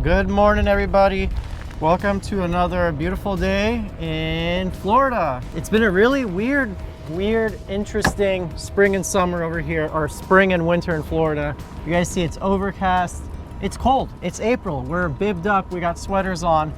Good morning, everybody. Welcome to another beautiful day in Florida. It's been a really weird, interesting spring and summer over here, or spring and winter in Florida. You guys see it's overcast. It's cold. It's April. We're bibbed up. We got sweaters on.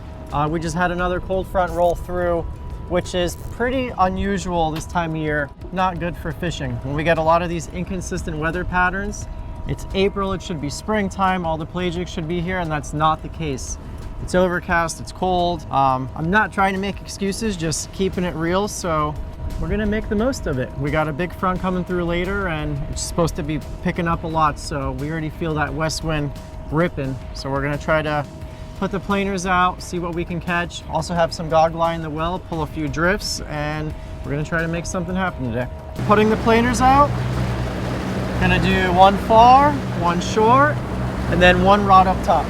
We just had another cold front roll through, which is pretty unusual this time of year. Not good for fishing. When we get a lot of these inconsistent weather patterns, it's April, it should be springtime, all the pelagics should be here, and that's not the case. It's overcast, it's cold. I'm not trying to make excuses, just keeping it real, so we're gonna make the most of it. We got a big front coming through later, and it's supposed to be picking up a lot, so we already feel that west wind ripping. So we're gonna try to put the planers out, see what we can catch. Also have some goggle eye in the well, pull a few drifts, and we're gonna try to make something happen today. Putting the planers out, gonna do one far, one short, and then one rod up top.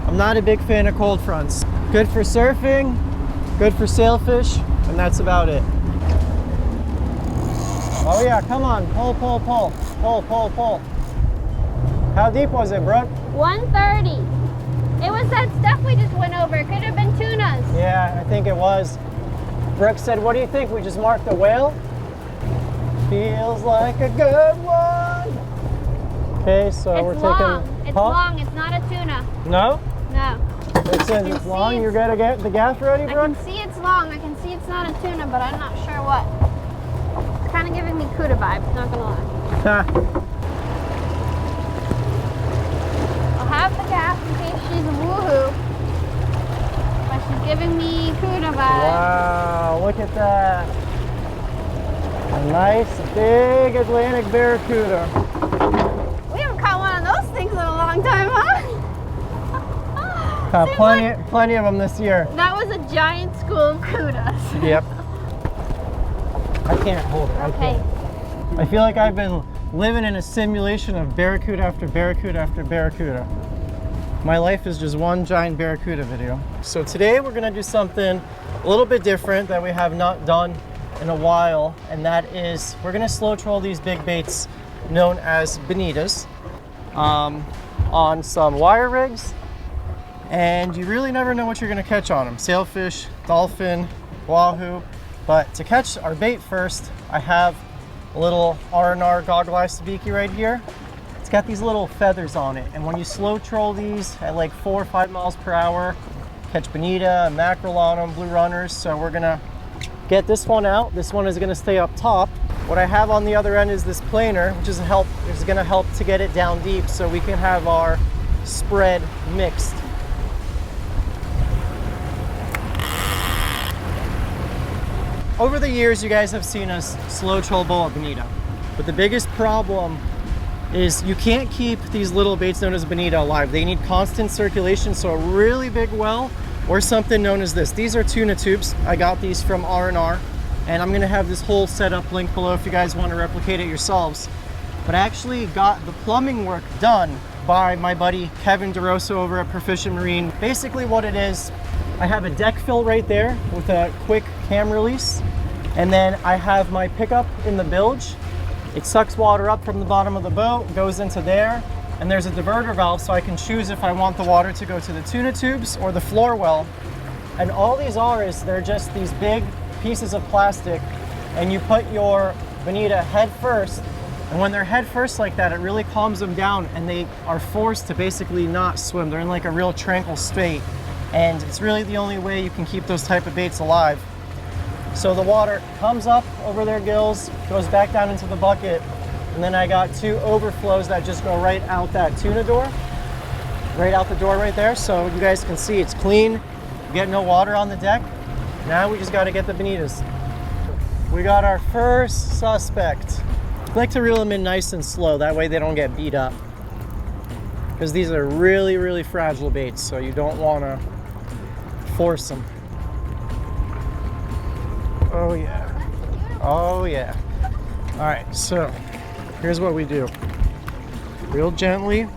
I'm not a big fan of cold fronts. Good for surfing, good for sailfish, and that's about it. Oh yeah, come on, pull, pull, pull, pull, pull, pull. How deep was it, Brooke? 130. It was that stuff we just went over. It could have been tunas. Yeah, I think it was. Brooke said, what do you think? We just marked a whale? Feels like a good one. Okay, so we're long. taking... It's long. It's not a tuna. No? No. It says it's long. You're going to get the gaff ready, Brooke? I can see it's long. I can see it's not a tuna, but I'm not sure what. It's kind of giving me Cuda vibes, not gonna lie. I'll have the gaff in case she's a woohoo. But she's giving me Cuda vibes. Wow, look at that. A nice big Atlantic barracuda. We haven't caught one of those things in a long time, huh? Caught plenty of them this year. That was a giant school of Cudas. Yep. I can't hold it. Okay. I feel like I've been living in a simulation of barracuda after barracuda after barracuda. My life is just one giant barracuda video. So today we're gonna do something a little bit different that we have not done in a while, and that is we're gonna slow troll these big baits known as bonitas on some wire rigs, and you really never know what you're gonna catch on them. Sailfish, dolphin, wahoo. But to catch our bait first, I have a little R&R goggle eye sabiki right here. It's got these little feathers on it, and when you slow troll these at like 4 or 5 miles per hour, catch bonita, mackerel on them, blue runners. So we're gonna get this one out. This one is gonna stay up top. What I have on the other end is this planer, which is gonna help to get it down deep so we can have our spread mixed. Over the years, you guys have seen us slow troll bullet bonita, but the biggest problem is you can't keep these little baits known as bonita alive. They need constant circulation, so a really big well or something known as this. These are tuna tubes. I got these from R&R, and I'm gonna have this whole setup link below if you guys want to replicate it yourselves. But I actually got the plumbing work done by my buddy Kevin DeRosa over at Proficient Marine. Basically what it is, I have a deck fill right there with a quick cam release, and then I have my pickup in the bilge. It sucks water up from the bottom of the boat, goes into there, and there's a diverter valve so I can choose if I want the water to go to the tuna tubes or the floor well. And all these are is they're just these big pieces of plastic, and you put your bonita head first, and when they're head first like that, it really calms them down, and they are forced to basically not swim. They're in like a real tranquil state. And it's really the only way you can keep those type of baits alive. So the water comes up over their gills, goes back down into the bucket, and then I got 2 overflows that just go right out that tuna door, right out the door right there. So you guys can see it's clean, you get no water on the deck. Now we just got to get the bonitas. We got our first suspect. I like to reel them in nice and slow, that way they don't get beat up. Because these are really, really fragile baits, so you don't want to force them. Oh yeah. Oh yeah. All right, so here's what we do. Real gently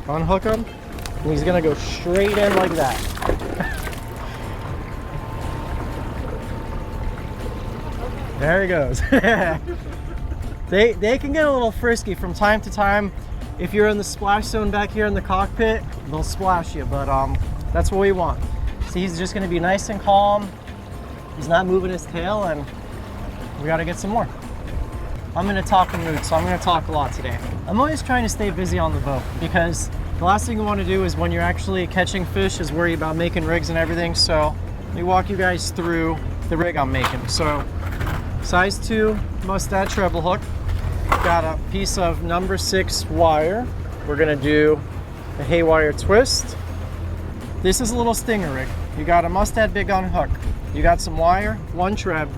unhook him, and he's gonna go straight in like that. There he goes. They can get a little frisky from time to time. If you're in the splash zone back here in the cockpit, they'll splash you, but that's what we want. See, he's just gonna be nice and calm. He's not moving his tail, and we gotta get some more. I'm in a talking mood, so I'm gonna talk a lot today. I'm always trying to stay busy on the boat because the last thing you wanna do is when you're actually catching fish is worry about making rigs and everything. So let me walk you guys through the rig I'm making. So size 2 mustad treble hook. Got a piece of number 6 wire. We're gonna do a haywire twist. This is a little stinger rig. You got a mustad big gun hook. You got some wire, 1 treb.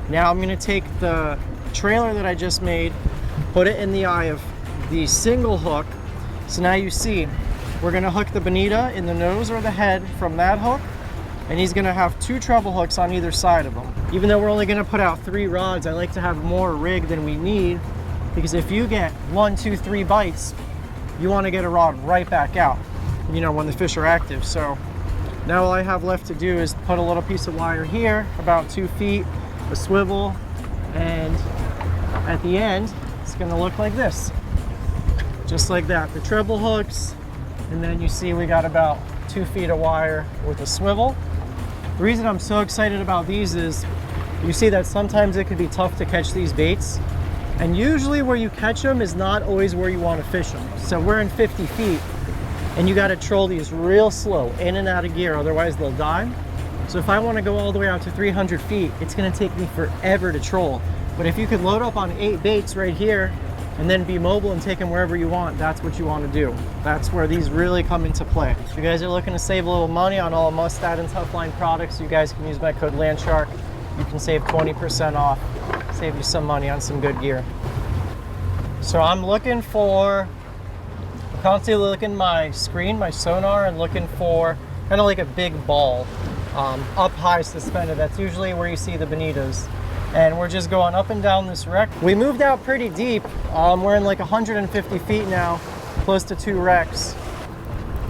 Now I'm gonna take the trailer that I just made, put it in the eye of the single hook. So now you see, we're gonna hook the bonita in the nose or the head from that hook, and he's gonna have 2 treble hooks on either side of him. Even though we're only gonna put out 3 rods, I like to have more rig than we need, because if you get 1, 2, 3 bites, you wanna get a rod right back out, you know, when the fish are active. So now all I have left to do is put a little piece of wire here, about 2 feet, a swivel, and at the end, it's gonna look like this. Just like that, the treble hooks, and then you see we got about 2 feet of wire with a swivel. The reason I'm so excited about these is you see that sometimes it can be tough to catch these baits, and usually where you catch them is not always where you want to fish them. So we're in 50 feet, and you got to troll these real slow, in and out of gear, otherwise they'll die. So if I want to go all the way out to 300 feet, it's going to take me forever to troll. But if you could load up on 8 baits right here and then be mobile and take them wherever you want, that's what you want to do. That's where these really come into play. If you guys are looking to save a little money on all Mustad and Toughline products, you guys can use my code LANDSHARK. You can save 20% off, save you some money on some good gear. So I'm constantly looking at my screen, my sonar, and looking for kind of like a big ball up high suspended. That's usually where you see the bonitas. And we're just going up and down this wreck. We moved out pretty deep. We're in like 150 feet now, close to 2 wrecks.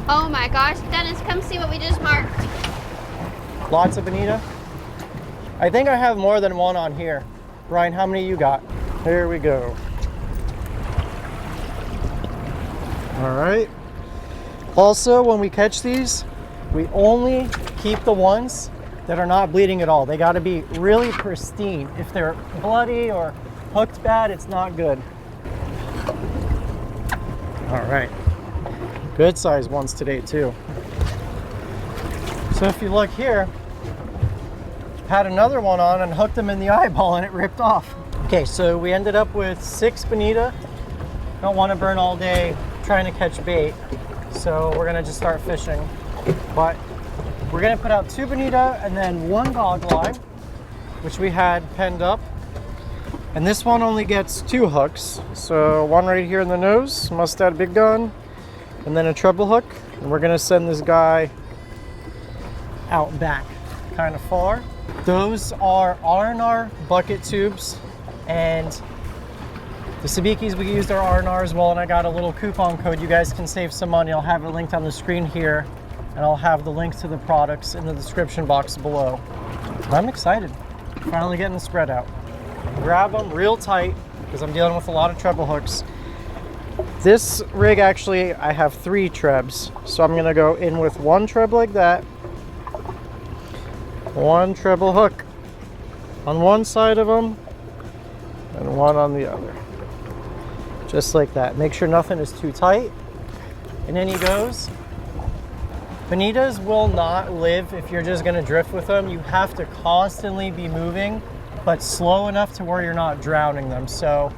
Oh my gosh, Dennis, come see what we just marked. Lots of bonita. I think I have more than 1 on here. Ryan, how many you got? Here we go. All right. Also, when we catch these, we only keep the ones that are not bleeding at all. They got to be really pristine. If they're bloody or hooked bad, it's not good. All right. Good size ones today too. So if you look here, had another one on and hooked them in the eyeball and it ripped off. Okay, so we ended up with 6 bonita. Don't want to burn all day trying to catch bait, so we're gonna just start fishing. But we're gonna put out 2 bonita and then 1 dog line, which we had penned up. And this one only gets 2 hooks. So 1 right here in the nose, Mustad big gun, and then a treble hook. And we're gonna send this guy out back, kind of far. Those are R&R bucket tubes, and the sabikis we used are R&R as well, and I got a little coupon code. You guys can save some money. I'll have it linked on the screen here, and I'll have the links to the products in the description box below. I'm excited. Finally getting the spread out. Grab them real tight because I'm dealing with a lot of treble hooks. This rig actually, I have 3 trebs, so I'm gonna go in with 1 treb like that, 1 treble hook on one side of them, and 1 on the other. Just like that. Make sure nothing is too tight. And in he goes. Bonitas will not live if you're just gonna drift with them. You have to constantly be moving, but slow enough to where you're not drowning them. So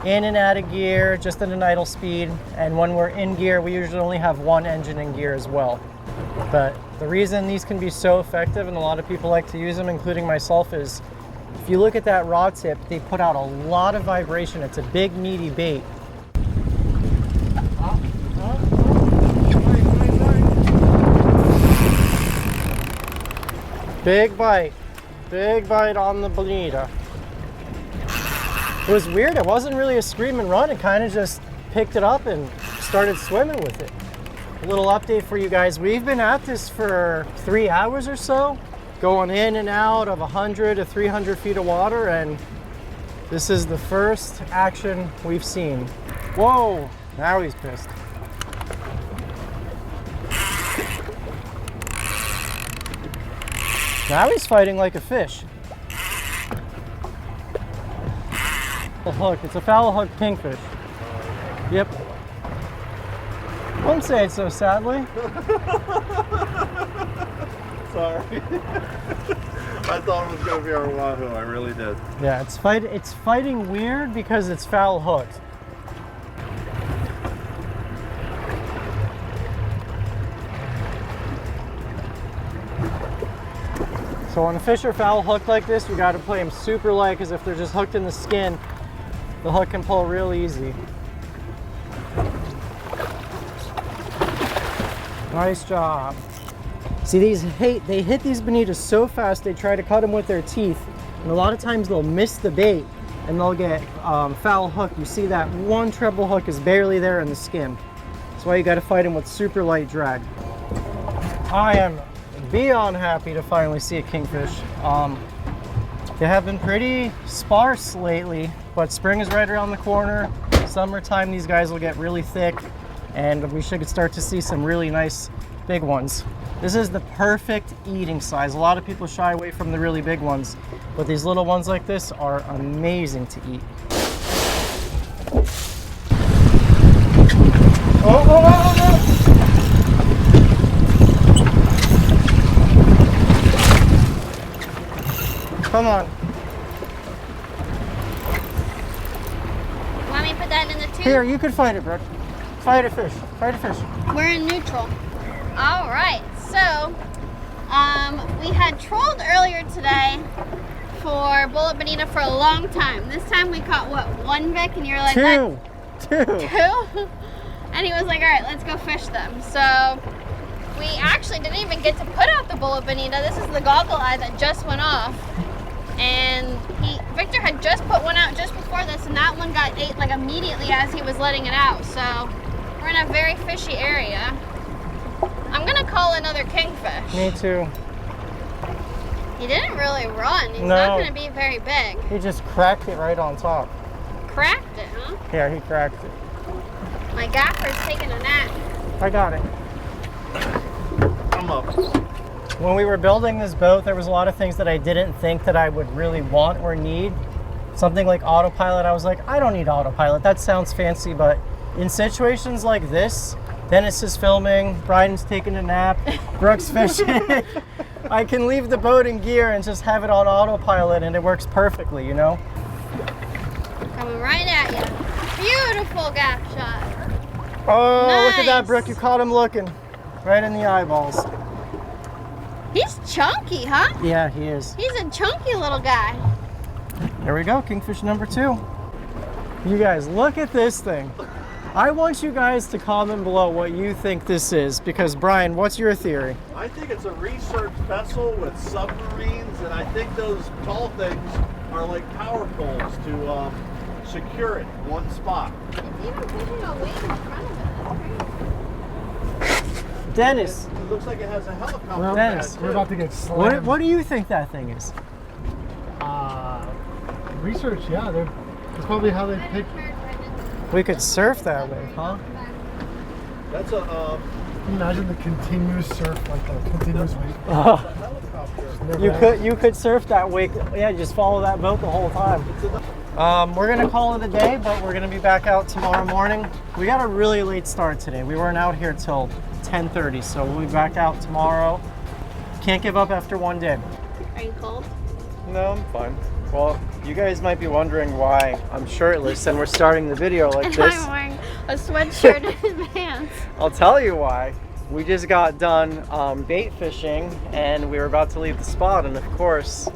in and out of gear, just at an idle speed. And when we're in gear, we usually only have 1 engine in gear as well. But the reason these can be so effective, and a lot of people like to use them, including myself, is if you look at that rod tip, they put out a lot of vibration. It's a big, meaty bait. Big bite. Big bite on the bonita. It was weird. It wasn't really a scream and run. It kind of just picked it up and started swimming with it. A little update for you guys. We've been at this for 3 hours or so, going in and out of 100 to 300 feet of water, and This is the first action we've seen. Whoa, now he's pissed. Now he's fighting like a fish. A hook, it's a foul hook kingfish. Yep. Wouldn't say it so sadly. Sorry. I thought it was going to be our wahoo, I really did. Yeah, it's fighting weird because it's foul hooked. So when fish are foul hooked like this, you got to play them super light, because if they're just hooked in the skin, the hook can pull real easy. Nice job. See, they hit these bonitas so fast, they try to cut them with their teeth, and a lot of times they'll miss the bait and they'll get foul hook. You see that one treble hook is barely there in the skin. That's why you got to fight them with super light drag. I am beyond happy to finally see a kingfish. They have been pretty sparse lately, but spring is right around the corner. Summertime, these guys will get really thick, and we should start to see some really nice big ones. This is the perfect eating size. A lot of people shy away from the really big ones, but these little ones like this are amazing to eat. Oh. Come on. Want me to put that in the tube? Here, you could fight it, Brooke. Fight a fish. Fight a fish. We're in neutral. All right, so we had trolled earlier today for bullet bonita for a long time. This time we caught, what, one Vic? And you were like, Two. Two? And he was like, all right, let's go fish them. So we actually didn't even get to put out the bullet bonita. This is the goggle eye that just went off. And Victor had just put one out just before this, and that one got ate like immediately as he was letting it out. So we're in a very fishy area. I'm gonna call another kingfish. Me too. He didn't really run. He's No. not gonna be very big. He just cracked it right on top. Cracked it, huh? Yeah, he cracked it. My gaffer's taking a nap. I got it. I'm up. When we were building this boat, there was a lot of things that I didn't think that I would really want or need. Something like autopilot, I was like, I don't need autopilot. That sounds fancy, but in situations like this, Dennis is filming, Brian's taking a nap, Brooke's fishing. I can leave the boat in gear and just have it on autopilot, and it works perfectly, you know? Coming right at you. Beautiful gaff shot. Oh, Look at that, Nice. Brooke. You caught him looking. Right in the eyeballs. He's chunky, huh? Yeah, he is. He's a chunky little guy. There we go, kingfish number 2. You guys, look at this thing. I want you guys to comment below what you think this is, because Brian, what's your theory? I think it's a research vessel with submarines, and I think those tall things are like power poles to secure it in one spot. It's even pushing a wing in front of it. That's crazy. Dennis, It looks like it has a helicopter Well, pad, Dennis, too. we're about to get slammed. what do you think that thing is? Research, yeah, that's probably how they pick. We could surf that way, huh? That's a Can you imagine the continuous surf, like the continuous wave? helicopter. You could surf that way. Yeah, just follow that boat the whole time. We're gonna call it a day, but we're gonna be back out tomorrow morning. We got a really late start today. We weren't out here till 10:30, so we'll be back out tomorrow. Can't give up after one day. Are you cold? No, I'm fine. Well, you guys might be wondering why I'm shirtless and we're starting the video like And this. I'm wearing a sweatshirt and his pants. I'll tell you why. We just got done bait fishing and we were about to leave the spot, and of course,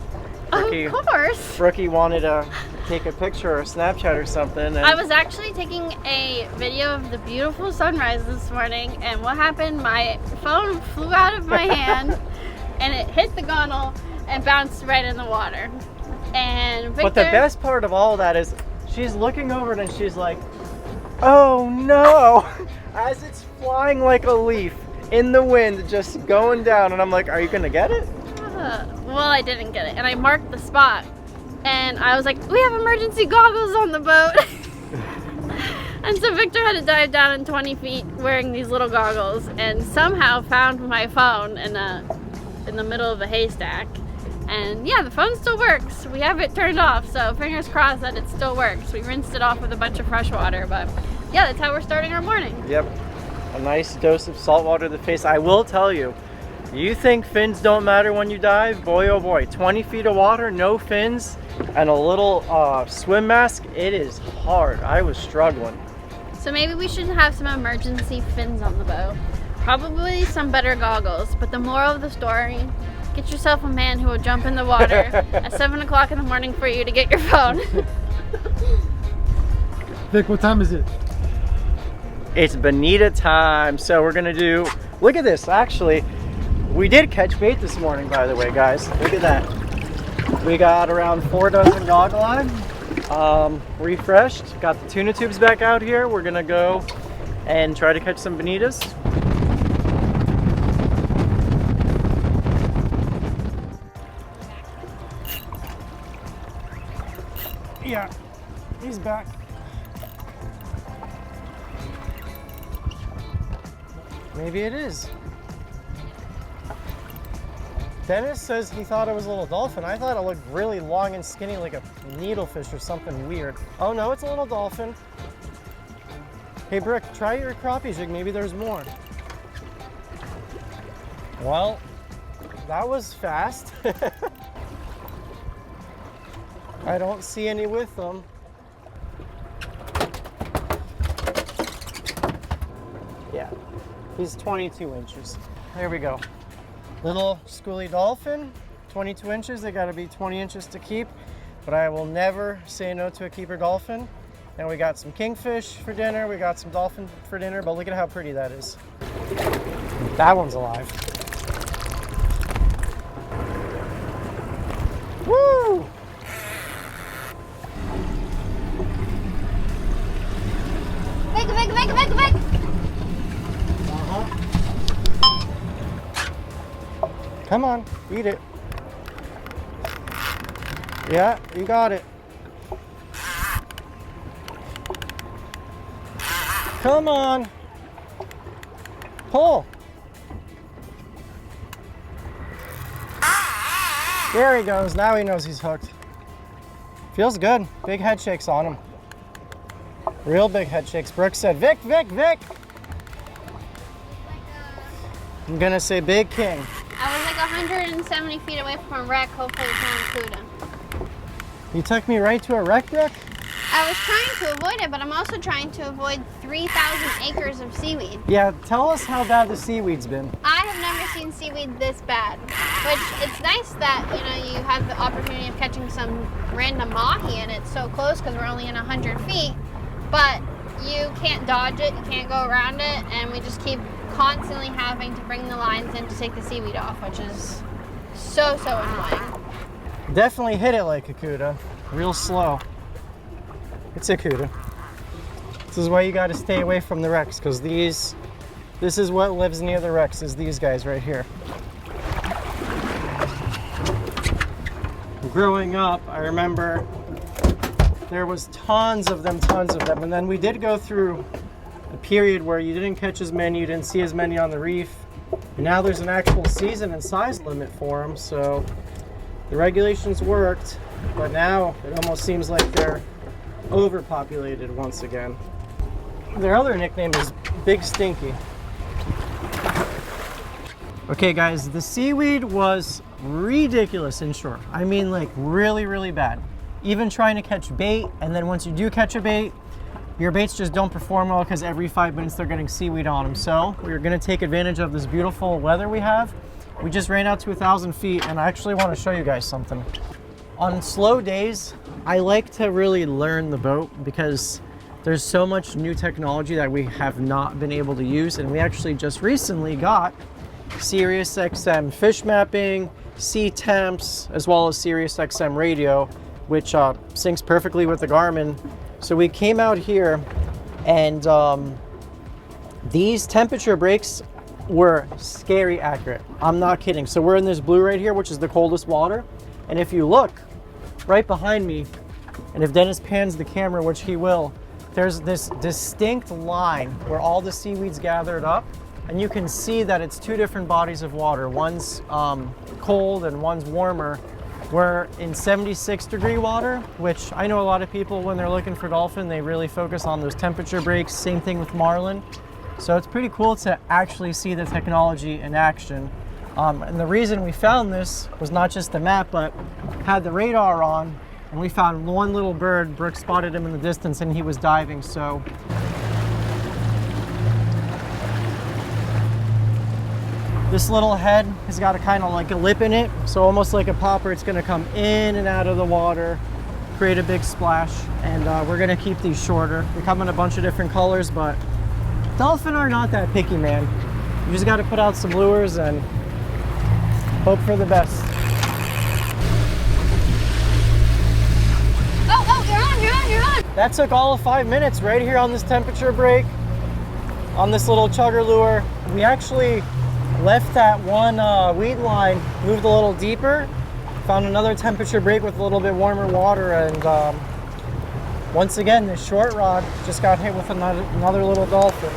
Of course. Brookie wanted to take a picture or Snapchat or something. And I was actually taking a video of the beautiful sunrise this morning, and what happened? My phone flew out of my hand and it hit the gunnel and bounced right in the water. And Victor, But the best part of all that is she's looking over it and she's like, oh no, as it's flying like a leaf in the wind, just going down. And I'm like, are you gonna get it? well, I didn't get it, and I marked the spot, and I was like, we have emergency goggles on the boat. And so Victor had to dive down in 20 feet wearing these little goggles, and somehow found my phone in the middle of a haystack. And yeah, the phone still works. We have it turned off, so fingers crossed that it still works. We rinsed it off with a bunch of fresh water, but yeah, that's how we're starting our morning. Yep, a nice dose of salt water to the face. I will tell you, you think fins don't matter when you dive? Boy, oh boy, 20 feet of water, no fins, and a little swim mask, it is hard. I was struggling. So maybe we should have some emergency fins on the boat. Probably some better goggles, but the moral of the story, get yourself a man who will jump in the water at 7 o'clock in the morning for you to get your phone. Vic, what time is it? It's bonita time, so we're gonna do, look at this, actually, we did catch bait this morning, by the way, guys. Look at that. We got around 4 dozen goggle eye. Refreshed, got the tuna tubes back out here. We're gonna go and try to catch some bonitas. Yeah, he's back. Maybe it is. Dennis says he thought it was a little dolphin. I thought it looked really long and skinny like a needlefish or something weird. Oh no, it's a little dolphin. Hey Brick, try your crappie jig, maybe there's more. Well, that was fast. I don't see any with them. Yeah, he's 22 inches. There we go. Little schoolie dolphin, 22 inches. They gotta be 20 inches to keep, but I will never say no to a keeper dolphin. And we got some kingfish for dinner. We got some dolphin for dinner, but look at how pretty that is. That one's alive. Woo! Vic. Come on, eat it. Yeah, you got it. Come on. Pull. There he goes. Now he knows he's hooked. Feels good. Big head shakes on him. Real big head shakes. Brooke said, Vic. I'm gonna say Big King. I was like 170 feet away from a wreck, hopefully it's not a cuda. You took me right to a wreck, Brooke? I was trying to avoid it, but I'm also trying to avoid 3,000 acres of seaweed. Yeah, tell us how bad the seaweed's been. I have never seen seaweed this bad, which it's nice that, you know, you have the opportunity of catching some random mahi and it's so close because we're only in 100 feet, but you can't dodge it, you can't go around it, and we just keep constantly having to bring the lines in to take the seaweed off, which is so annoying. Definitely hit it like a cuda, real slow. It's a cuda. This is why you got to stay away from the wrecks, because this is what lives near the wrecks, is these guys right here. Growing up, I remember there was tons of them, and then we did go through a period where you didn't catch as many, you didn't see as many on the reef, and now there's an actual season and size limit for them, so the regulations worked, but now it almost seems like they're overpopulated once again. Their other nickname is Big Stinky. Okay guys, the seaweed was ridiculous inshore. I mean, like really bad. Even trying to catch bait, and then once you do catch a bait, your baits just don't perform well because every 5 minutes they're getting seaweed on them. So we're gonna take advantage of this beautiful weather we have. We just ran out to 1,000 feet, and I actually want to show you guys something. On slow days, I like to really learn the boat because there's so much new technology that we have not been able to use, and we actually just recently got SiriusXM fish mapping, sea temps, as well as SiriusXM radio, which syncs perfectly with the Garmin. So we came out here, and these temperature breaks were scary accurate. I'm not kidding. So we're in this blue right here, which is the coldest water, and if you look, right behind me, and if Dennis pans the camera, which he will, there's this distinct line where all the seaweed's gathered up, and you can see that it's two different bodies of water. One's cold and one's warmer. We're in 76-degree water, which I know a lot of people, when they're looking for dolphin, they really focus on those temperature breaks. Same thing with marlin. So it's pretty cool to actually see the technology in action. And the reason we found this was not just the map, but had the radar on, and we found one little bird. Brooke spotted him in the distance, and he was diving. So this little head has got a kind of like a lip in it, so almost like a popper. It's going to come in and out of the water, create a big splash, and we're going to keep these shorter. They come in a bunch of different colors, but dolphin are not that picky, man. You just got to put out some lures and hope for the best. Oh, you're on. That took all of 5 minutes right here on this temperature break, on this little chugger lure. We actually left that one weed line, moved a little deeper, found another temperature break with a little bit warmer water, and once again, this short rod just got hit with another little dolphin.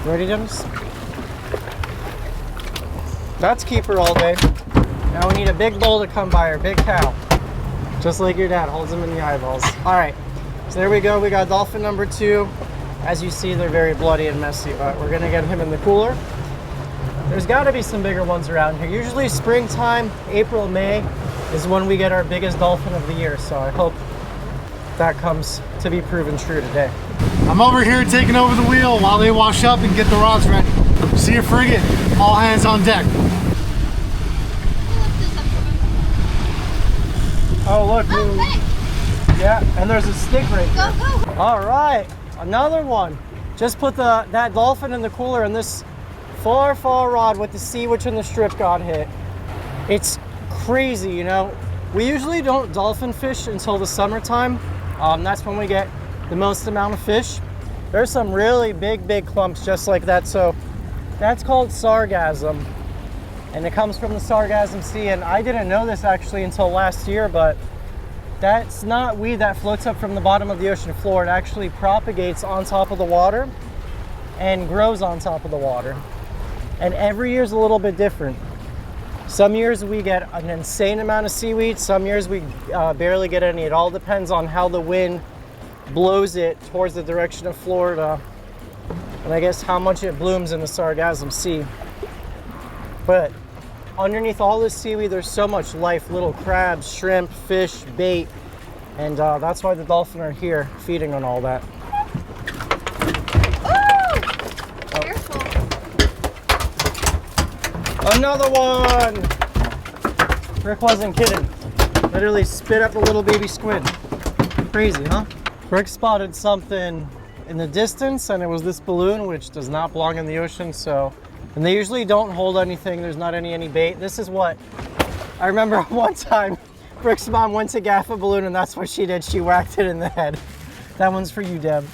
Ready, Dennis? That's keeper all day. Now we need a big bull to come by, or big cow. Just like your dad holds them in the eyeballs. All right, so there we go. We got dolphin number 2. As you see, they're very bloody and messy, but we're gonna get him in the cooler. There's gotta be some bigger ones around here. Usually springtime, April, May, is when we get our biggest dolphin of the year. So I hope that comes to be proven true today. I'm over here taking over the wheel while they wash up and get the rods ready. See you frigate, all hands on deck. Oh, look. Oh, thanks. Yeah, and there's a stick right there. Go. All right, another one. Just put that dolphin in the cooler, and this far rod with the sea witch and the strip got hit. It's crazy, you know. We usually don't dolphin fish until the summertime. That's when we get the most amount of fish. There's some really big clumps just like that. So that's called sargassum, and it comes from the Sargassum Sea. And I didn't know this actually until last year, but that's not weed that floats up from the bottom of the ocean floor. It actually propagates on top of the water and grows on top of the water. And every year is a little bit different. Some years we get an insane amount of seaweed. Some years we barely get any. It all depends on how the wind blows it towards the direction of Florida, and I guess how much it blooms in the Sargassum Sea. But underneath all this seaweed, there's so much life, little crabs, shrimp, fish, bait, and that's why the dolphin are here feeding on all that. Ooh! Careful. Another one! Rick wasn't kidding. Literally spit up a little baby squid. Crazy, huh? Rick spotted something in the distance, and it was this balloon, which does not belong in the ocean. So, and they usually don't hold anything. There's not any bait. This is what I remember one time. Rick's mom went to gaff a balloon, and that's what she did. She whacked it in the head. That one's for you, Deb.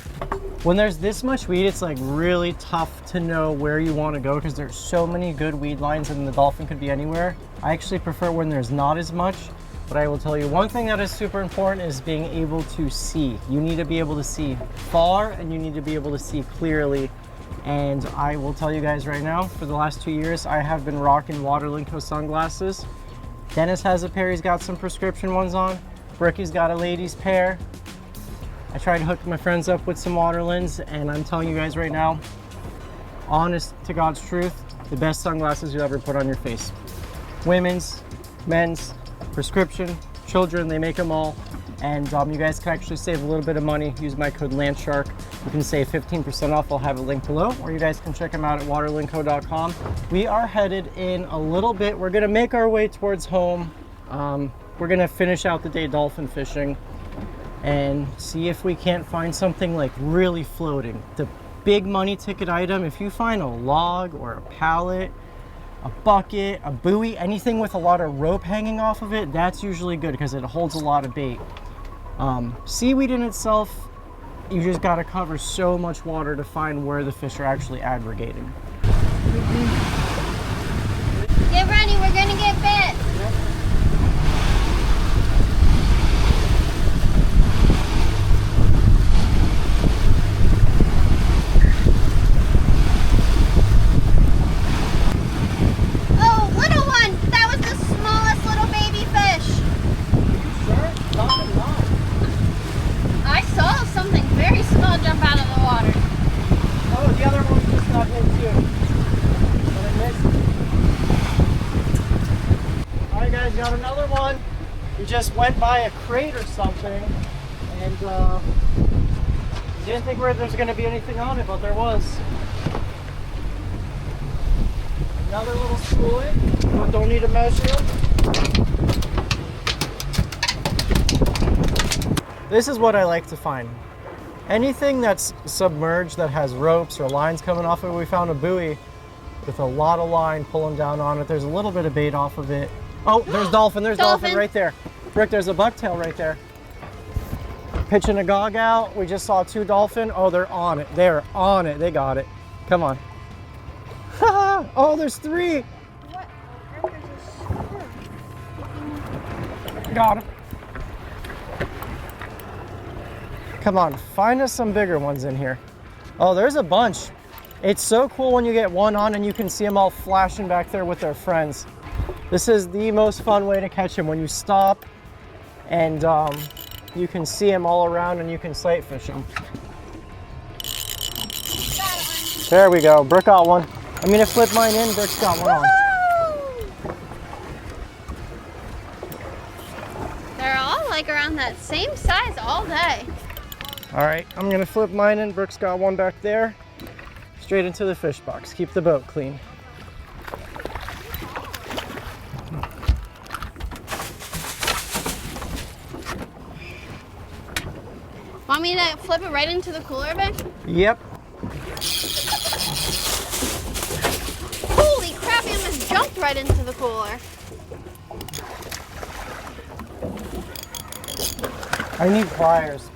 When there's this much weed, it's like really tough to know where you want to go because there's so many good weed lines, and the dolphin could be anywhere. I actually prefer when there's not as much. But I will tell you one thing that is super important is being able to see. You need to be able to see far, and you need to be able to see clearly. And I will tell you guys right now, for the last 2 years, I have been rocking Waterlinko sunglasses. Dennis has a pair, he's got some prescription ones on. Brookie's got a ladies pair. I tried to hook my friends up with some Waterlands, and I'm telling you guys right now, honest to God's truth, the best sunglasses you'll ever put on your face. Women's, men's, prescription, children, they make them all. And you guys can actually save a little bit of money. Use my code LANDSHARK. You can save 15% off. I'll have a link below, or you guys can check them out at waterlinko.com. We are headed in a little bit. We're gonna make our way towards home. We're gonna finish out the day dolphin fishing and see if we can't find something like really floating. The big money ticket item, if you find a log or a pallet, a bucket, a buoy, anything with a lot of rope hanging off of it, that's usually good because it holds a lot of bait. Seaweed in itself, you just got to cover so much water to find where the fish are actually aggregating. Get ready, we're gonna get bit. just went by a crate or something, and didn't think there was going to be anything on it, but there was. Another little schooling, but don't need to measure them. This is what I like to find. Anything that's submerged that has ropes or lines coming off of it. We found a buoy with a lot of line pulling down on it. There's a little bit of bait off of it. Oh, there's dolphin. There's dolphin right there. Rick, there's a bucktail right there. Pitching a gog out. We just saw 2 dolphin. Oh, they're on it. They're on it. They got it. Come on. Oh, there's 3. What on earth is this? Got him. Come on, find us some bigger ones in here. Oh, there's a bunch. It's so cool when you get one on and you can see them all flashing back there with their friends. This is the most fun way to catch them, when you stop and you can see them all around and you can sight fish them. There we go. Brooke got one. I'm gonna flip mine in. Brooke's got one on. They're all like around that same size all day. All right, I'm gonna flip mine in. Brooke's got one back there. Straight into the fish box. Keep the boat clean. Want me to flip it right into the cooler, Ben? Yep. Holy crap, he almost jumped right into the cooler. I need pliers.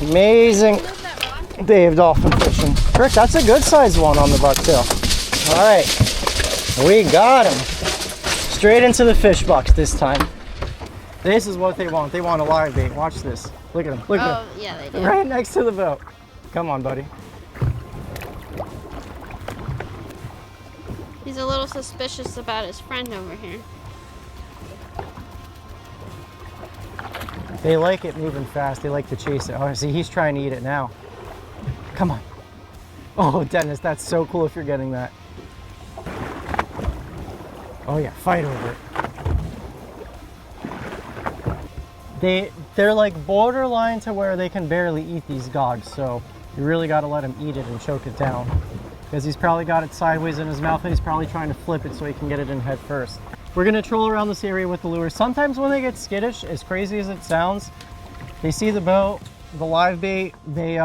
Amazing Move that rod. Dave dolphin fishing. Rick, that's a good sized one on the bucktail. All right, we got him. Straight into the fish box this time. This is what they want. They want a live bait. Watch this. Look at him. Look at him. Oh, yeah, they do. Right next to the boat. Come on, buddy. He's a little suspicious about his friend over here. They like it moving fast. They like to chase it. Oh, see, he's trying to eat it now. Come on. Oh, Dennis, that's so cool if you're getting that. Oh yeah, fight over it. They're like borderline to where they can barely eat these gogs, so you really got to let him eat it and choke it down. Because he's probably got it sideways in his mouth and he's probably trying to flip it so he can get it in head first. We're gonna troll around this area with the lures. Sometimes when they get skittish, as crazy as it sounds, they see the boat, the live bait, they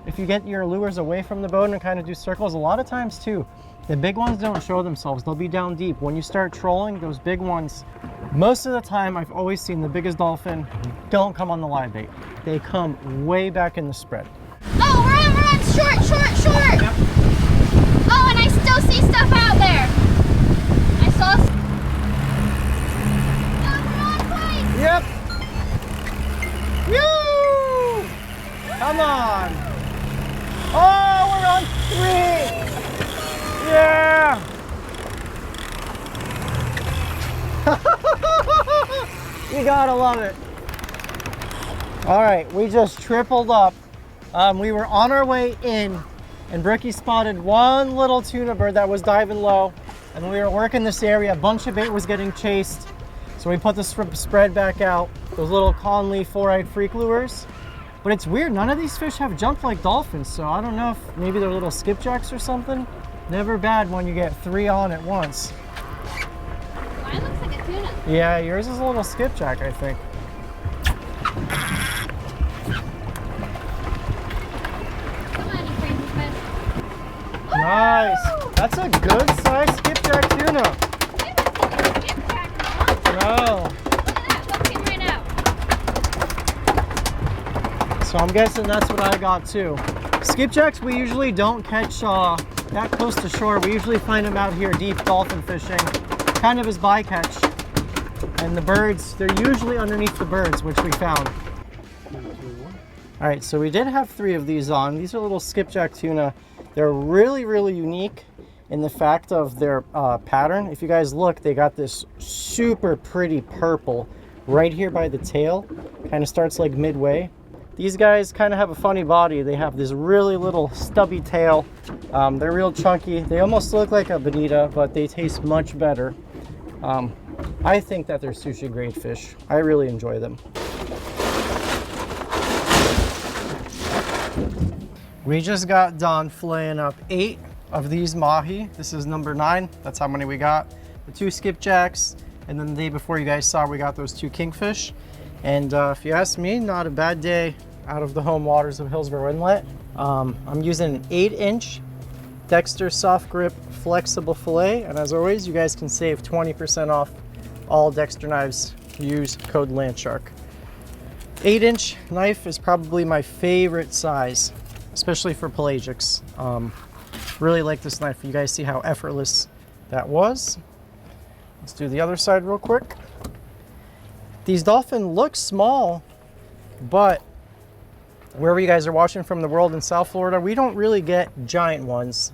if you get your lures away from the boat and kind of do circles, a lot of times too, the big ones don't show themselves. They'll be down deep. When you start trolling, those big ones, most of the time I've always seen the biggest dolphin don't come on the live bait. They come way back in the spread. Oh, run, short, short, short. Yep. Oh, and I still see stuff out there. I saw. Oh, we're on place. Yep. Woo! Come on. Oh, we're on 3. Yeah. You gotta love it. All right, we just tripled up. We were on our way in, and Brookie spotted one little tuna bird that was diving low, and we were working this area. A bunch of bait was getting chased, so we put the spread back out. Those little Conley 4-eyed freak lures. But it's weird, none of these fish have jumped like dolphins, so I don't know if maybe they're little skipjacks or something. Never bad when you get 3 on at once. Mine looks like a tuna. Yeah, yours is a little skipjack, I think. Come on, you crazy fish. Nice. That's a good size skipjack tuna. I haven't seen a skipjack in a long time. No. Look at that, look came right out. So I'm guessing that's what I got too. Skipjacks we usually don't catch that close to shore. We usually find them out here deep dolphin fishing, kind of as bycatch. And the birds, they're usually underneath the birds, which we found. All right, so we did have 3 of these on. These are little skipjack tuna. They're really, really unique in the fact of their pattern. If you guys look, they got this super pretty purple right here by the tail. Kind of starts like midway. These guys kind of have a funny body. They have this really little stubby tail. They're real chunky. They almost look like a bonita, but they taste much better. I think that they're sushi grade fish. I really enjoy them. We just got done filleting up 8 of these mahi. This is number 9. That's how many we got. The 2 skipjacks, and then the day before you guys saw we got those 2 kingfish. And if you ask me, not a bad day out of the home waters of Hillsboro Inlet. I'm using an 8-inch Dexter soft grip flexible fillet, and as always, you guys can save 20% off all Dexter knives. Use code LANDSHARK. 8-inch knife is probably my favorite size, especially for pelagics. Really like this knife. You guys see how effortless that was. Let's do the other side real quick. These dolphin look small, but wherever you guys are watching from the world in South Florida, we don't really get giant ones.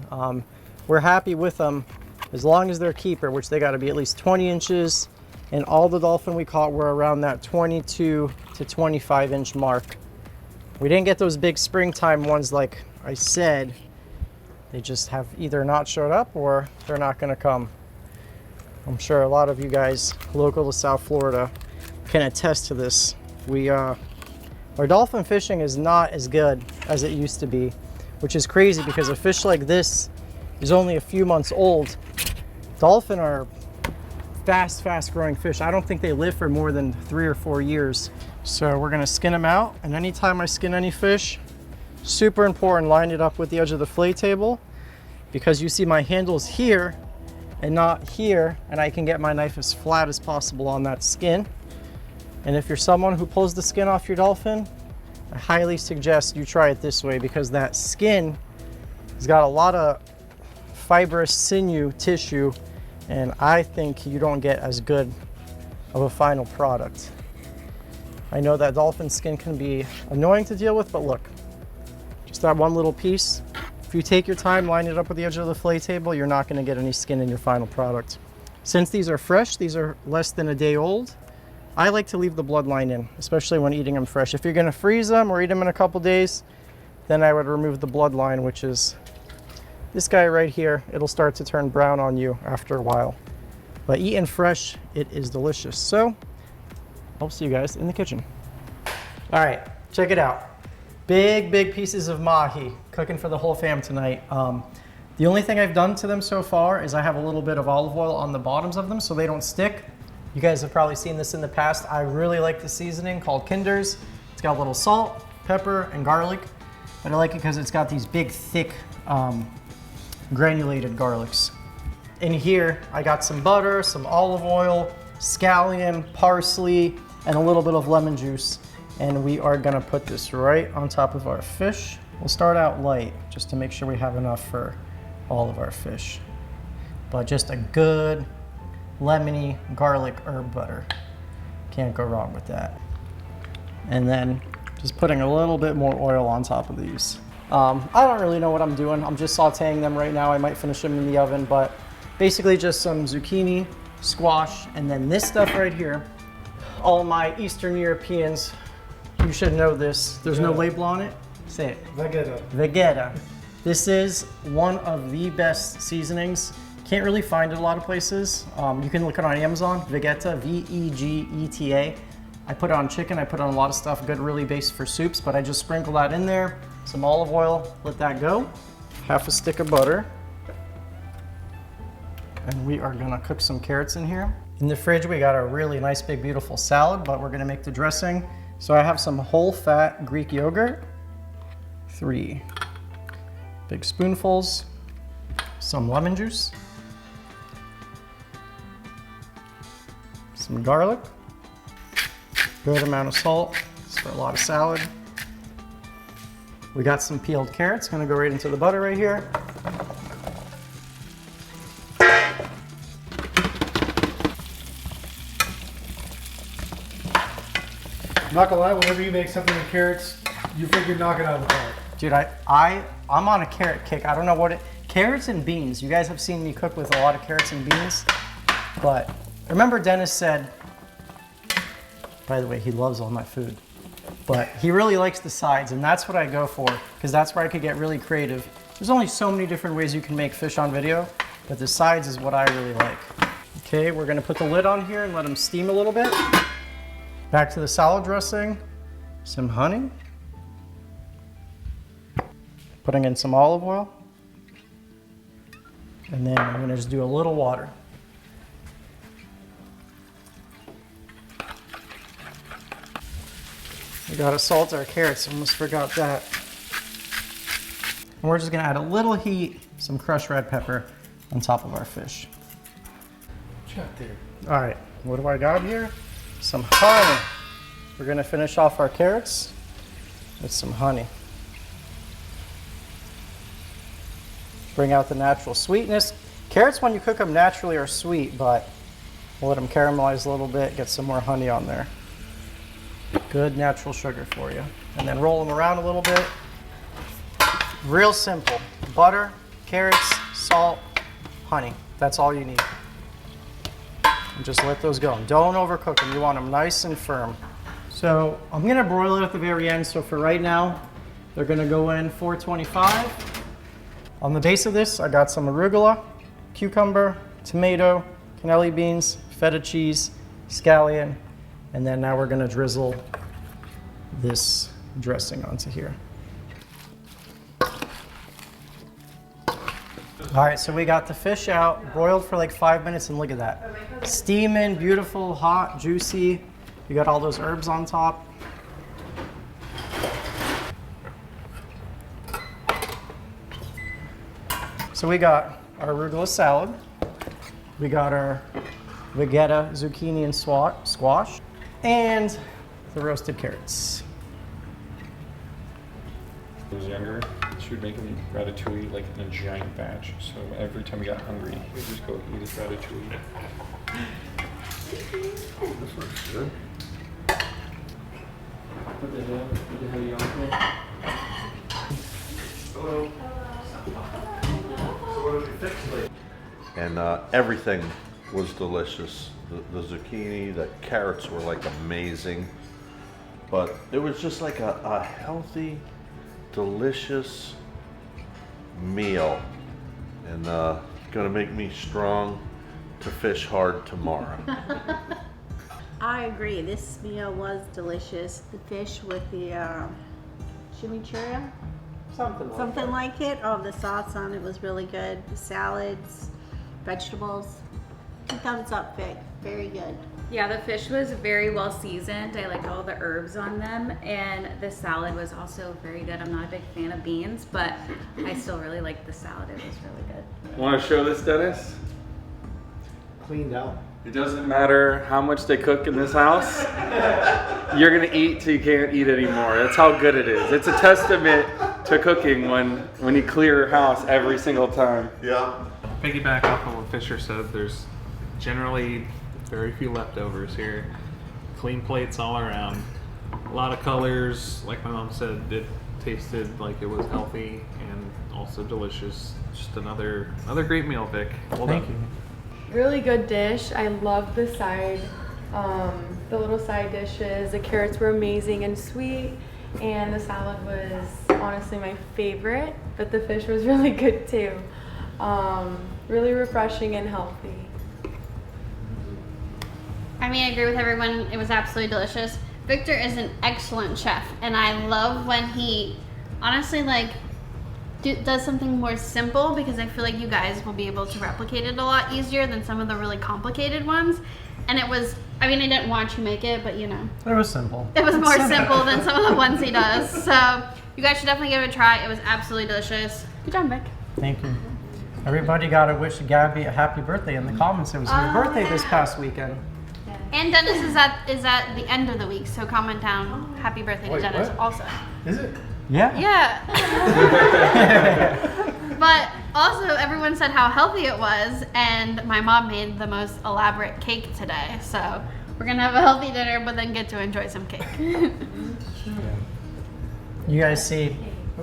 We're happy with them as long as they're keeper, which they got to be at least 20 inches. And all the dolphin we caught were around that 22 to 25 inch mark. We didn't get those big springtime ones like I said. They just have either not showed up or they're not going to come. I'm sure a lot of you guys local to South Florida can attest to this. Our dolphin fishing is not as good as it used to be, which is crazy because a fish like this is only a few months old. Dolphin are fast growing fish. I don't think they live for more than 3 or 4 years. So we're gonna skin them out, and anytime I skin any fish, super important, line it up with the edge of the fillet table, because you see my handle's here and not here, and I can get my knife as flat as possible on that skin. And if you're someone who pulls the skin off your dolphin, I highly suggest you try it this way, because that skin has got a lot of fibrous sinew tissue, and I think you don't get as good of a final product. I know that dolphin skin can be annoying to deal with, but look, just that one little piece. If you take your time, line it up with the edge of the fillet table, you're not going to get any skin in your final product. Since these are fresh, these are less than a day old, I like to leave the bloodline in, especially when eating them fresh. If you're going to freeze them or eat them in a couple days, then I would remove the bloodline, which is this guy right here. It'll start to turn brown on you after a while. But eaten fresh, it is delicious. So I'll see you guys in the kitchen. All right, check it out. Big pieces of mahi, cooking for the whole fam tonight. The only thing I've done to them so far is I have a little bit of olive oil on the bottoms of them so they don't stick. You guys have probably seen this in the past. I really like the seasoning called Kinder's. It's got a little salt, pepper, and garlic. But I like it because it's got these big, thick, granulated garlics. In here, I got some butter, some olive oil, scallion, parsley, and a little bit of lemon juice. And we are gonna put this right on top of our fish. We'll start out light just to make sure we have enough for all of our fish. But just a good lemony garlic herb butter. Can't go wrong with that. And then just putting a little bit more oil on top of these. I don't really know what I'm doing. I'm just sauteing them right now. I might finish them in the oven, but basically just some zucchini, squash, and then this stuff right here. All my Eastern Europeans, you should know this. There's no label on it. Say it. Vegeta. Vegeta. This is one of the best seasonings. Can't really find it a lot of places. You can look it on Amazon. Vegeta, V-E-G-E-T-A. I put it on chicken. I put it on a lot of stuff. Good, really base for soups, but I just sprinkle that in there. Some olive oil, let that go. Half a stick of butter. And we are gonna cook some carrots in here. In the fridge, we got a really nice, big, beautiful salad, but we're gonna make the dressing. So I have some whole fat Greek yogurt, 3 big spoonfuls, some lemon juice, some garlic, good amount of salt, it's for a lot of salad. We got some peeled carrots, gonna go right into the butter right here. I'm not gonna lie, whenever you make something with carrots, you freaking knock it out of the park. Dude, I'm on a carrot kick. I don't know what carrots and beans. You guys have seen me cook with a lot of carrots and beans, but remember Dennis said, by the way, he loves all my food. But he really likes the sides, and that's what I go for, because that's where I could get really creative. There's only so many different ways you can make fish on video, but the sides is what I really like. Okay, we're gonna put the lid on here and let them steam a little bit. Back to the salad dressing, some honey. Putting in some olive oil. And then I'm gonna just do a little water. We gotta salt our carrots, almost forgot that. And we're just gonna add a little heat, some crushed red pepper on top of our fish. What you got there? All right, what do I got here? Some honey. We're gonna finish off our carrots with some honey. Bring out the natural sweetness. Carrots, when you cook them naturally, are sweet, but we'll let them caramelize a little bit, get some more honey on there. Good natural sugar for you. And then roll them around a little bit. Real simple. Butter, carrots, salt, honey. That's all you need. And just let those go. Don't overcook them. You want them nice and firm. So I'm gonna broil it at the very end. So for right now, they're gonna go in 425. On the base of this, I got some arugula, cucumber, tomato, cannelli beans, feta cheese, scallion, and then now we're gonna drizzle this dressing onto here. All right, so we got the fish out, broiled for like 5 minutes, and look at that. Steaming, beautiful, hot, juicy. You got all those herbs on top. So we got our arugula salad. We got our vegeta, zucchini, and squash, and the roasted carrots. When I was younger, she would make him ratatouille like in a giant batch. So every time he got hungry, he would just go eat his ratatouille. This looks good. What the hell? What the hell are you on for? Hello. So what did we fix today? And everything was delicious. The zucchini, the carrots were like amazing. But it was just like a healthy, delicious meal. And gonna make me strong to fish hard tomorrow. I agree. This meal was delicious. The fish with the chimichurri, something like it. Oh, the sauce on it was really good. The salads, vegetables. 2 thumbs up, Vic. Very good. Yeah, the fish was very well seasoned. I liked all the herbs on them, and the salad was also very good. I'm not a big fan of beans, but I still really liked the salad. It was really good. Want to show this, Dennis? Cleaned out. It doesn't matter how much they cook in this house. You're gonna eat till you can't eat anymore. That's how good it is. It's a testament to cooking when you clear your house every single time. Yeah. Piggyback off of what Fisher said, there's generally very few leftovers here. Clean plates all around. A lot of colors. Like my mom said, it tasted like it was healthy and also delicious. Just another great meal, Vic. Well done. Thank you. Really good dish. I love the side, the little side dishes. The carrots were amazing and sweet, and the salad was honestly my favorite, but the fish was really good too. Really refreshing and healthy. I mean, I agree with everyone. It was absolutely delicious. Victor is an excellent chef, and I love when he honestly does something more simple, because I feel like you guys will be able to replicate it a lot easier than some of the really complicated ones. And it was, I mean, I didn't watch you make it, but you know. It was simple. It was more simple than some of the ones he does. So you guys should definitely give it a try. It was absolutely delicious. Good job, Vic. Thank you. Everybody got to wish Gabby a happy birthday in the comments. It was her birthday this past weekend. And Dennis is at the end of the week, so comment down happy birthday to Dennis also. Is it? Yeah. Yeah. But also everyone said how healthy it was, and my mom made the most elaborate cake today. So we're gonna have a healthy dinner, but then get to enjoy some cake. You guys see,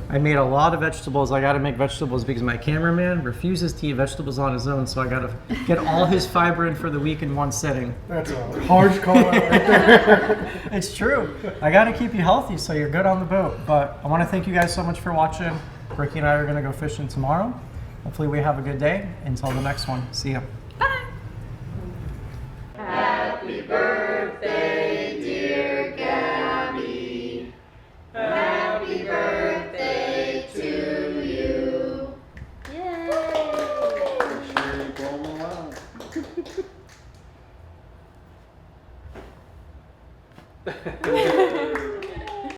I made a lot of vegetables. I got to make vegetables because my cameraman refuses to eat vegetables on his own, so I got to get all his fiber in for the week in one sitting. That's a harsh call out right there. It's true. I got to keep you healthy so you're good on the boat. But I want to thank you guys so much for watching. Ricky and I are going to go fishing tomorrow. Hopefully we have a good day. Until the next one. See ya.